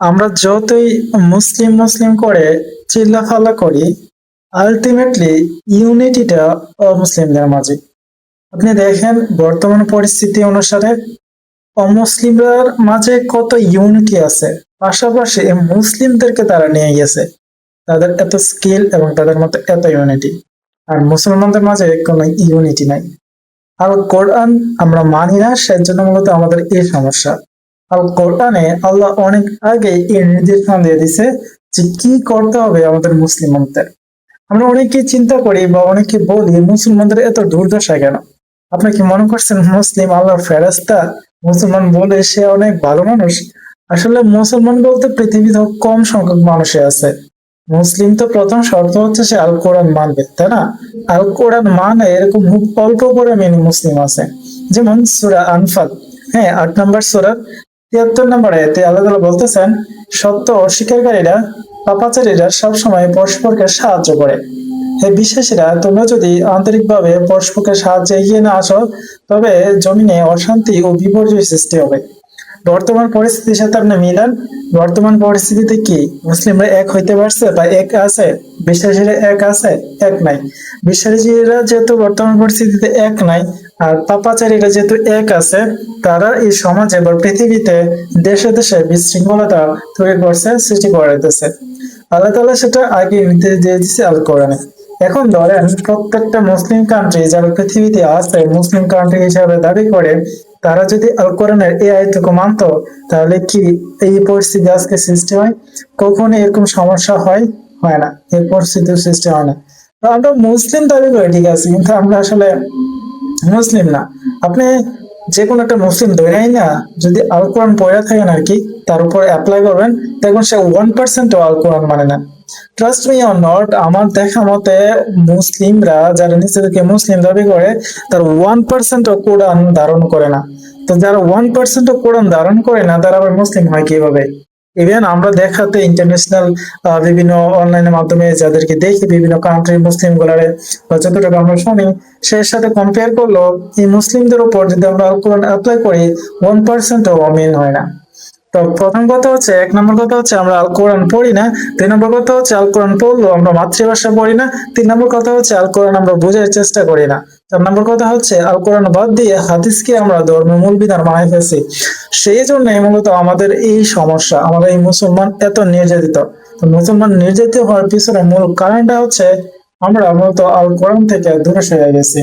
আমরা যতই মুসলিম মুসলিম করে চিল্লাফাল্লা করি, আলটিমেটলি ইউনিটিটা অমুসলিমদের মাঝে। আপনি দেখেন বর্তমান পরিস্থিতি অনুসারে অমুসলিমদের মাঝে কত ইউনিটি আছে, পাশাপাশি এই মুসলিমদেরকে তারা নিয়ে গেছে। তাদের এত স্কিল এবং তাদের মধ্যে এত ইউনিটি, আর মুসলমানদের মাঝে কোনো ইউনিটি নাই। আল কোরআন আমরা মানি না, সেজন্য মূলত আমাদের এই সমস্যা। আল কোরআনে আল্লাহ অনেক আগে এই নির্দেশনা দিয়ে দিছে যে কি করতে হবে আমাদের মুসলিমদের। আমরা অনেকে চিন্তা করি বা অনেকে বলি মুসলমানদের এত দুর্দশা কেন। আপনি কি মনে করছেন মুসলিম আল্লাহর ফেরেশতা? মুসলমান বলে সে অনেক ভালো মানুষ? আসলে মুসলমান বলতে পৃথিবীতে কম সংখ্যক মানুষই আছে। মুসলিম তো প্রথম শর্ত হচ্ছে সে আল কোরআন মানবে, তাই না? আল কোরআন মানে এরকম খুব অল্প পরিমাণে মুসলিম আছে। যেমন সূরা আনফাল, হ্যাঁ, 8 নম্বর সূরা 73 নম্বর আয়াতে আল্লাহ তাআলা বলতেছেন, সত্য অস্বীকারীরা পাপাচারীরা সবসময় পরস্পরকে সাহায্য করে। হে বিশ্বাসীরা, তোমরা যদি আন্তরিকভাবে পরস্পরকে সাহায্যে এগিয়ে না আসো, তবে জমিনে অশান্তি ও বিপর্যয় সৃষ্টি হবে। বর্তমান পরিস্থিতির সাথে আপনি মিলান। বর্তমান পরিস্থিতিতে কি মুসলিমরা এক হইতে পারছে বা এক আছে? বিশ্বাসীরা এক আছে? এক নাই। বিশ্বাসীরা যেহেতু বর্তমান পরিস্থিতিতে এক নাই, আর পাপাচারীরা যেহেতু এক আছে, তারা এই সমাজে বা পৃথিবীতে দেশে দেশে বিশৃঙ্খলতা তৈরি করছে, সৃষ্টি করাইতেছে। আল্লাহ তাআলা সেটা আগে নির্দেশ দিয়ে দিচ্ছে আল কোরআনে। এখন ধরেন প্রত্যেকটা মুসলিম কান্ট্রি যারা পৃথিবীতে আছে, মুসলিম কান্ট্রি হিসাবে দাবি করে, তারা যদি আল কোরআনের এই আয়াতটুকু মানতো, তাহলে কি এই পরিস্থিতি আজকে সৃষ্টি হয়? কখনো এরকম সমস্যা হয়? হয় না, এই পরিস্থিতির সৃষ্টি হয় না। তো আমরা মুসলিম দাবি করি ঠিক আছে, কিন্তু আমরা আসলে মুসলিম না। আপনি যে কোনো একটা মুসলিম ধরেই না, যদি আল কোরআন পড়ে থাকেন আর কি, তার উপর অ্যাপ্লাই করবেন, দেখবেন সে 1% আল কোরআন মানে না। ট্রাস্ট মি অর নট, আমার দেখা মতে মুসলিমরা যারা নিজেদেরকে মুসলিম দাবি করে, তার 1% কোরআন ধারণ করে না। তো যারা 1% কোরআন ধারণ করে না, তারা আবার মুসলিম হয় কিভাবে? ইভেন আমরা দেখাতে ইন্টারন্যাশনাল বিভিন্ন অনলাইনের মাধ্যমে যাদেরকে দেখি, বিভিন্ন কান্ট্রির মুসলিম গুলারে বা যতটুকু আমরা শুনি, সে সাথে কম্পেয়ার করলো এই মুসলিমদের উপর যদি আমরা আল কোরআন অ্যাপ্লাই করি, 1%ও মিল হয় না। তো প্রথম কথা হচ্ছে, 1 নম্বর কথা হচ্ছে আমরা আল কোরআন পড়ি না। 2 নম্বর কথা হচ্ছে আল কোরআন পড়লো আমরা মাতৃভাষা পড়ি না। 3 নম্বর কথা হচ্ছে আল কোরআন আমরা বোঝার চেষ্টা করি না। 4 নম্বর কথা হচ্ছে আল কোরআন বাদ দিয়ে হাদিসকে আমরা ধর্মের মূল বিধান বানাই ফেলছি। সেই জন্য মূলত আমাদের এই সমস্যা, আমাদের এই মুসলমান এত নির্যাতিত। তো মুসলমান নির্যাতিত হওয়ার পিছনে মূল কারণটা হচ্ছে আমরা মূলত আল কোরআন থেকে দূরে সরে গেছি।